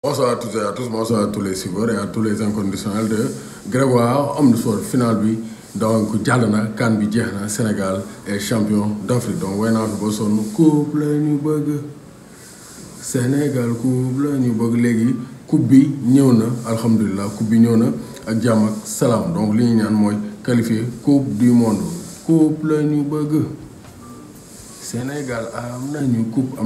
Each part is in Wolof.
Bonsoir à toutes et à tous, bonsoir à tous les suiveurs et à tous les inconditionnels de Grégoire, homme de sport final bi donc jàll na CAN bi jeex na Sénégal est champion d'Afrique donc way naa fi ba sonn coupe la ñu bëgg Sénégal coupe la ñu bëgg léegi coupe bi ñëw na alhamdulilah coupe bi ñëw na ak jàmm ak salaam donc li ñu ñaan mooy qualifier coupe du monde coupe la ñu bëgg Sénégal am nañu coupe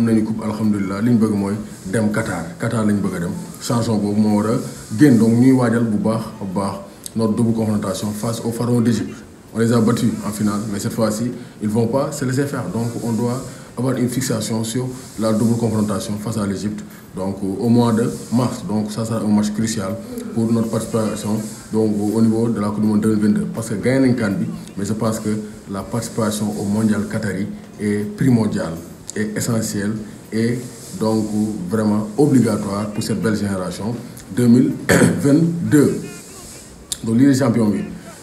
alhamdulilah li ñu bëgg mooy dem Qatar lañu bëgg a dem chanson boobu moo war a génn donc ñuy waajal bu baax notre double confrontation face au pharaon d'Égypte. On les a battus en finale, mais cette fois-ci, ils ne vont pas se laisser faire. Donc on doit avoir une fixation sur la double confrontation face à l'Égypte. Donc au mois de mars, donc ça sera un match crucial pour notre participation donc, au niveau de la Coupe du Monde 2022. Parce que gagner une CAN, mais je pense que la participation au Mondial Qatari est primordiale, est essentielle et donc vraiment obligatoire pour cette belle génération 2022. Donc Ligue des Champions bi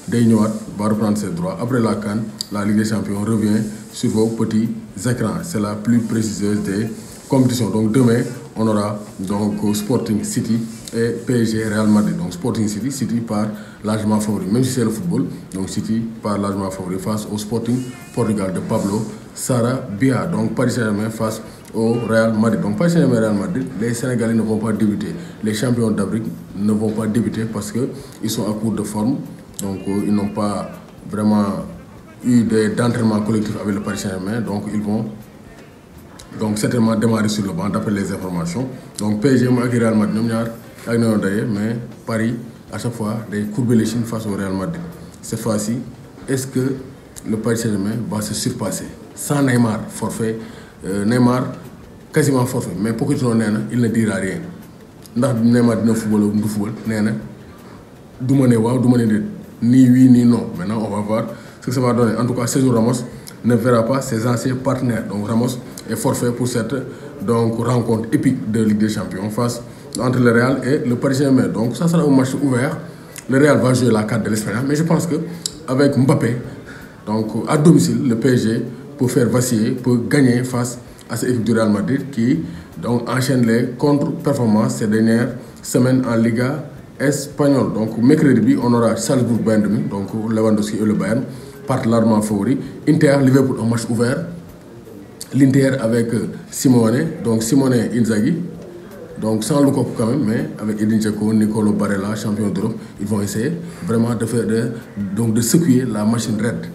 day ñëwaat va reprendre ses droits après la CAN la Ligue des Champions revient sur vos petits écrans. C'est la plus préciseuse des compétitions. Donc demain on aura donc Sporting City et PSG Real Madrid. Donc Sporting City part largement favori même si c'est le football. Donc City part largement favori face au Sporting Portugal de Pablo Sarabia. Donc Paris Saint-Germain face au Real Madrid. Donc Paris Saint-Germain Real Madrid, les Sénégalais ne vont pas débuter. Les champions d'Afrique ne vont pas débuter parce qu'ils sont à court de forme. Donc ils n'ont pas vraiment eu d'entraînement collectif avec le Paris Saint-Germain. Donc ils vont certainement démarrer sur le banc d'après les informations. Donc PSG et Real Madrid, mais Paris à chaque fois day courber les chines face au Real Madrid. Cette fois-ci, est-ce que le Paris Saint-Germain va se surpasser? Sans Neymar, forfait. Neymar quasiment forfait mais Pochettino nee na il ne dira rien ndax Neymar dina football ou du football nee na du ma ne waaw du ma ne déet ni oui ni non. Maintenant on va voir ce que ça va donner. En tout cas Sergio Ramos ne verra pas ses anciens partenaires. Donc Ramos est forfait pour cette donc rencontre épique de Ligue des Champions face entre le Real et le Paris Saint-Germain. Donc ça sera un match ouvert. Le Real va jouer la carte de l'expérience mais je pense que avec Mbappé donc à domicile le PSG pour faire vaciller, pour gagner face à cette équipe du Real Madrid qui donc enchaîne les contre-performances ces dernières semaines en Liga espagnole. Donc mercredi, on aura Salzbourg-Bayern de Munich, donc Lewandowski et le Bayern partent largement favoris. Inter, Liverpool, un match ouvert. L'Inter avec Simone, donc Simone Inzaghi, donc sans Lukaku quand même, mais avec Edin Dzeko, Nicolo Barella, champion d'Europe, ils vont essayer vraiment de faire de secouer la machine red,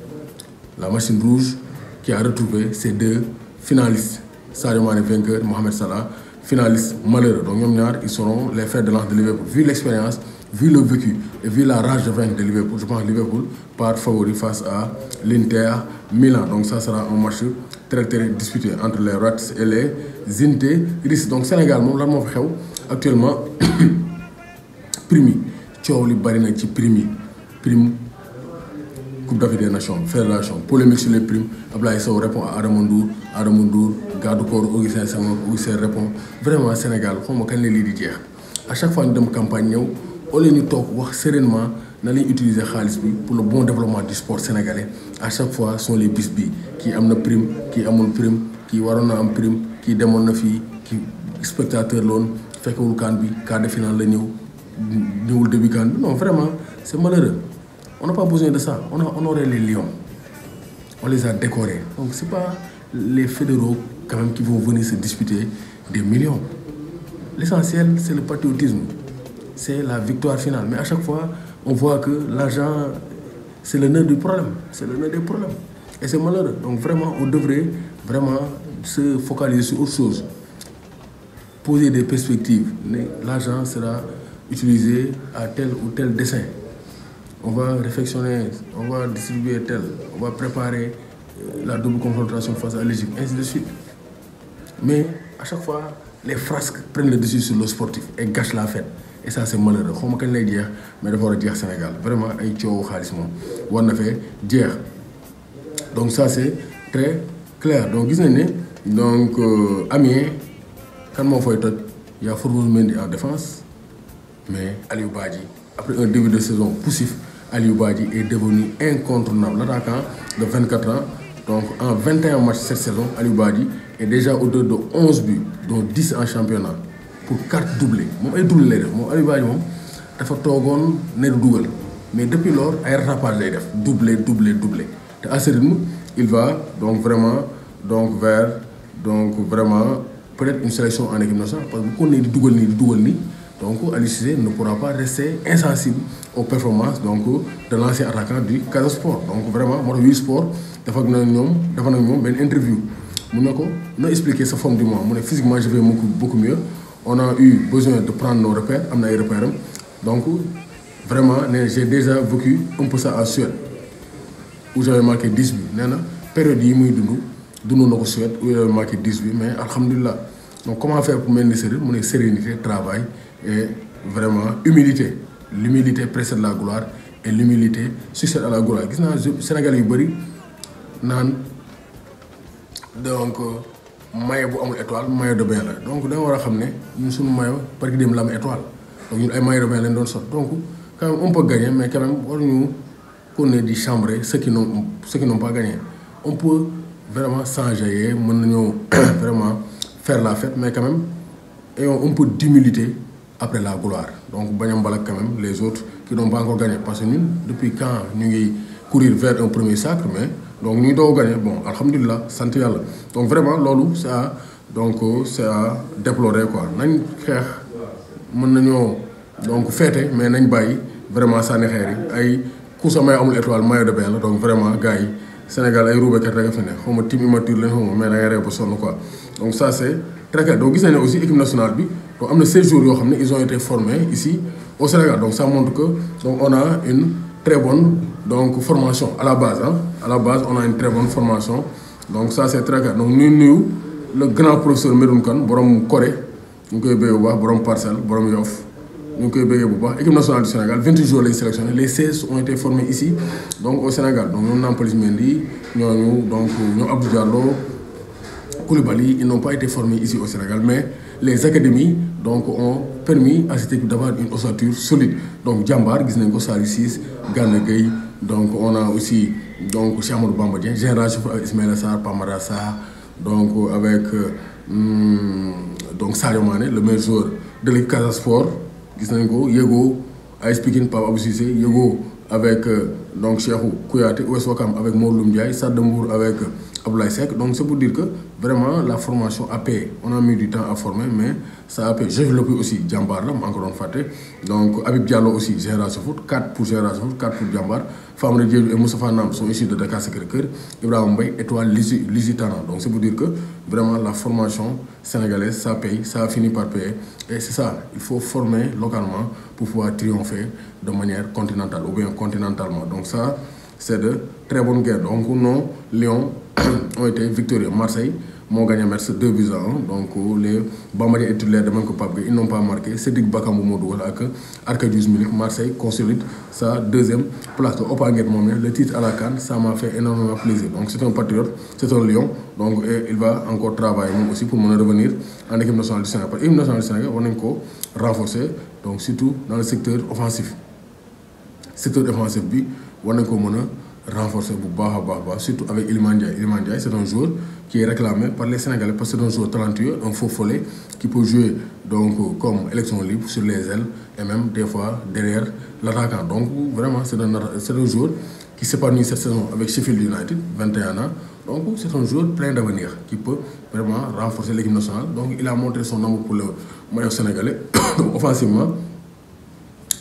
la machine rouge, qui a retrouvé ces deux finalistes. Sadio Mané vainqueur, Mohamed Salah, finaliste malheureux. Donc ils seront les fers de lance de Liverpool. Vu l'expérience, vu le vécu et vu la rage de vaincre de Liverpool, je pense que Liverpool part favori face à l'Inter Milan. Donc ça sera un match très disputé entre les Reds et les Interistes. Donc Sénégal, moom lan moo fi xew actuellement prime yi coow li bari na ci prime Coupe d'Afrique des Nations, Fédération, polémique sur les primes. Ablaye Sow répond à Adama Ndour, garde corps Augustin Senghor, Augustin répond. Vraiment Sénégal, xawma kañ la lii di jeex. À chaque fois ñu dem campagne ñëw, au lieu ñu toog wax sereinement na lañ utiliser xaalis bi pour le bon développement du sport sénégalais. À chaque fois sont les bis bi kii am na prime, kii amul prime, kii waroon na am prime, kii demoon na fii, kii spectateur loon, fekkewul CAN bi, quart de finale la ñëwul début CAN bi. Non vraiment, c'est malheureux. On n'a pas besoin de ça. On a honoré les lions. On les a décorés. Donc ce n'est pas les fédéraux quand même qui vont venir se disputer des millions. L'essentiel, c'est le patriotisme. C'est la victoire finale. Mais à chaque fois, on voit que l'argent, c'est le nœud du problème. C'est le nœud des problèmes. Et c'est malheureux. Donc vraiment, on devrait vraiment se focaliser sur autre chose. Poser des perspectives. L'argent sera utilisé à tel ou tel dessein. On va réflexionner, on va distribuer tel, on va préparer la double confrontation face à l'Égypte, ainsi de suite. Mais à chaque fois, les frasques prennent le dessus sur le sportif et gâchent la fête. et ça c'est malheureux xaw ma kañ lay jeex mais dafa war a jeex Sénégal vraiment ay coowu xaalis moom war na fee jeex donc ça c'est très clair donc gis nañ ne donc Amiens kan moo fay toj y a Formose Mendy en défense mais Aliou Badji après un début de saison poussif Aliou Badji est devenu incontournable l'attaquant de 24 ans donc en 21 matchs cette saison Aliou Badji est déjà au-delà de 11 buts dont 10 en championnat pour 4 doublés moom ay doublé lay def moom Aliou Badji moom dafa toogoon ne du dugal mais depuis lors ay rattrapage lay def doublé te à ce rythme il va donc vraiment donc vers donc vraiment peut-être une sélection en équipe nationale parce que bu ko nee di dugal nii donc Aliou Cissé ne pourra pas rester insensible aux performances donc de l'ancien attaquant du Casa Sport donc vraiment moo tax Wii Sport dafa nag ñoom benn interview mu ne ko na expliquer sa forme du moment mu ne physiquement je vais beaucoup mieux on a eu besoin de prendre nos repères am na ay repères am donc vraiment nee j'ai déjà vécu un peu ça en Suède où j'avais marqué 10 buts nee na période yi muy dund na ko Suède où j'avais marqué 10 buts mais alhamdulilah donc comment faire pour maintenir mu ne sérénité travail et vraiment humilité l'humilité précède la gloire et l'humilité succède à la gloire gis naa Sénégal yu bëri naan donc maillot bu amul étoile maillot de bain la donc da nga war a xam ne ñun suñu maillot parce que dem la am étoile donc ñun ay maillot de bain lañ doon sot donc quand même on peut gagner mais quand même waruñu continuer di chambrer ceux qui n'ont pas gagné on peut vraiment s'enjailler mën nañoo vraiment faire la fête mais quand même ayons un peu d'humilité après la gloire donc bañ a mbalak quand même les autres qui n'ont pas encore gagné parce que ñun depuis quand ñu ngi courir vers un premier sacre mais donc ñu ngi doog a gagné bon alhamdulilah sant yàlla donc vraiment loolu c'est à déplorer quoi nañ xeex mën nañoo donc féete mais nañ bàyyi vraiment sànni xeer yi ay ku sa may amul étoile maillot de bain la donc vraiment gars yi Sénégal ay ruubekat rek a fi ne xaw ma team immature lañ xaw ma mais da ngay rew ba sonn quoi donc ça c'est très clair donc gis nañ ne aussi équipe nationale bi donc am na 16 jours yoo xam ne ils ont été formés ici au Sénégal donc ça montre que donc on a une très bonne donc formation à la base on a une très bonne formation donc ça c'est très clair donc ñu nuyu le grand professeur Medoune Kane borom Corée ñu ngi koy béyee bu baax borom Parcelles borom Yoff ñu ngi koy béyee bu baax équipe nationale du Sénégal 28 jours lañ sélectionné les 16 ont été formés ici donc au Sénégal donc ñoom Nampalys Mendy ñooñu donc ñoom Abdou Diallo Koulibaly ils n'ont pas été formés ici au Sénégal mais les académies donc ont permis à cette équipe d'avoir une ossature solide donc Jambar gis nañ ko Saliou Ciss Gana Gueye donc on a aussi donc Cheikh Amadou Bamba Dieng génération avec Ismaïla Sarr Pamara Sarr donc avec donc Sadio Mané le meilleur joueur de l'équipe Casa Sport gis nañ ko Yego AS Pikine Pape Abou Cissé Yego avec donc Cheikhou Kouyaté US Ouakam avec Mawloum Ndiaye Stade de Mbour avec Abdoulaye Seck donc c'est pour dire que vraiment la formation a payé on a mis du temps à former mais ça a payé développé aussi Jambar la maa ngi ko doon fàtte donc Habib Diallo aussi Génération Foot 4 pour Génération Foot 4 pour Jambar Famara Diédhiou et Moustapha Nam sont issus de Dakar Sacré-Cœur Ibrahima Mbaye Étoile Lusitana donc c'est pour dire que vraiment la formation sénégalaise ça paye ça a fini par payer et c'est ça il faut former localement pour pouvoir triompher de manière continentale ou bien continentalement donc ça c'est de très bonnes guerres donc nos Lions ont été victorieux Marseille moo gagné Metz 2-1 donc les Bambadiens et titulaires de même que Pape Gueye ils n'ont pas marqué Cédric Bakambu moo dugal ak Arkadiusz Milik Marseille consolide sa deuxième place de Opanguet moom ne le titre à la CAN ça m'a fait énormément plaisir donc c'est un patriote c'est un Lion donc et il va encore travailler moom aussi pour mën a revenir en équipe nationale du Sénégal parce que équipe nationale du Sénégal war nañ ko renforcer donc surtout dans le secteur offensif bi war nañ ko mën a renforcer bu baax a baax surtout avec Iliman Ndiaye c'est un joueur qui est réclamé par les Sénégalais parce que c'est un joueur talentueux un faux follet qui peut jouer donc comme élection libre sur les ailes et même des fois derrière l'attaquant donc vraiment c'est un joueur qui s'épanouit cette saison avec Sheffield United 21 ans donc c'est un joueur plein d'avenir qui peut vraiment renforcer l'équipe nationale donc il a montré son amour pour le maillot sénégalais donc offensivement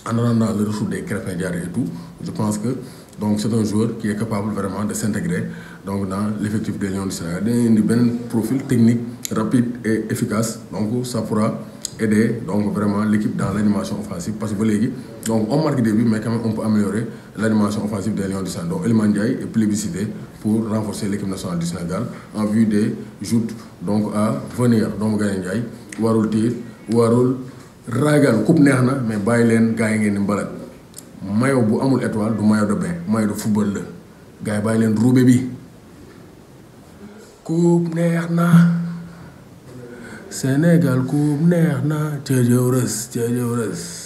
en attendant le retour des Krépin Diatta et tout je pense que donc c'est un joueur qui est capable vraiment de s'intégrer donc dans l'effectif des Lions du Sénégal dañuy indi benn profil technique rapide et efficace donc ça pourra aider donc vraiment l'équipe dans l'animation offensive parce que ba léegi donc on marque des buts mais quand même on peut améliorer l'animation offensive des Lions du Sénégal donc Iliman Ndiaye est plébiscité pour renforcer l'équipe nationale du Sénégal en vue des joutes donc à venir donc Gana Ndiaye warul tiir warul Ragan coupe neex na mais bàyyi leen gars yi ngeen di mbalat maillot bu amul étoile du maillot de bain maillot de football la gars yi bàyyi leen roube bi coupe neex na Sénégal coupe neex na Thiadiaye Rës